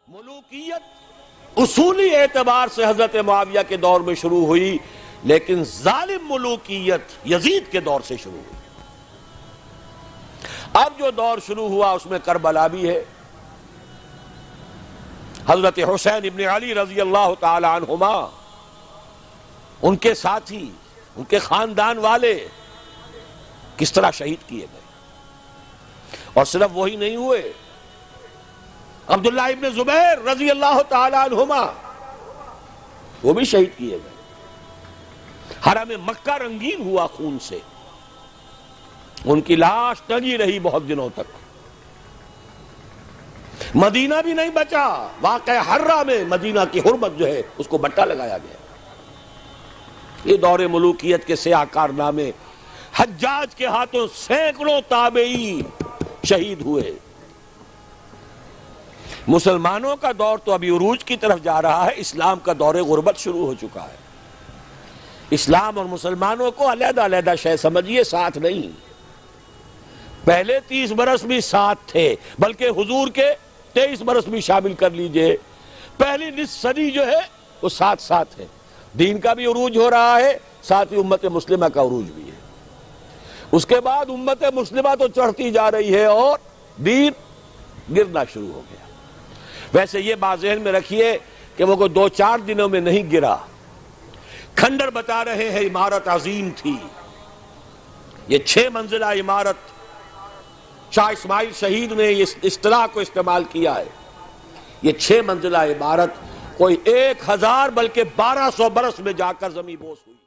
ملوکیت اصولی اعتبار سے حضرت معاویہ کے دور میں شروع ہوئی، لیکن ظالم ملوکیت یزید کے دور سے شروع ہوئی۔ اب جو دور شروع ہوا اس میں کربلا بھی ہے۔ حضرت حسین ابن علی رضی اللہ تعالی عنہما، ان کے ساتھی، ان کے خاندان والے کس طرح شہید کیے گئے، اور صرف وہی نہیں ہوئے، عبداللہ ابن زبیر رضی اللہ تعالی عنہما وہ بھی شہید کیے گئے۔ حرم مکہ رنگین ہوا خون سے، ان کی لاش ٹنگی رہی بہت دنوں تک۔ مدینہ بھی نہیں بچا، واقعہ حرہ میں مدینہ کی حرمت جو ہے اس کو بٹا لگایا گیا۔ یہ دور ملوکیت کے سیاہ کارنامے، حجاج کے ہاتھوں سینکڑوں تابعین شہید ہوئے۔ مسلمانوں کا دور تو ابھی عروج کی طرف جا رہا ہے، اسلام کا دور غربت شروع ہو چکا ہے۔ اسلام اور مسلمانوں کو علیحدہ علیحدہ شے سمجھیے، ساتھ نہیں۔ پہلے 30 برس بھی ساتھ تھے، بلکہ حضور کے 23 برس بھی شامل کر لیجئے۔ پہلی نصف صدی جو ہے وہ ساتھ ساتھ ہے، دین کا بھی عروج ہو رہا ہے، ساتھ ہی امت مسلمہ کا عروج بھی ہے۔ اس کے بعد امت مسلمہ تو چڑھتی جا رہی ہے اور دین گرنا شروع ہو گیا۔ ویسے یہ بات ذہن میں رکھیے کہ وہ کوئی 2-4 دنوں میں نہیں گرا۔ کھنڈر بتا رہے ہیں عمارت عظیم تھی، یہ 6 منزلہ عمارت، شاہ اسماعیل شہید نے اس اصطلاح کو استعمال کیا ہے۔ یہ 6 منزلہ عمارت کوئی 1000 بلکہ 1200 برس میں جا کر زمین بوس ہوئی۔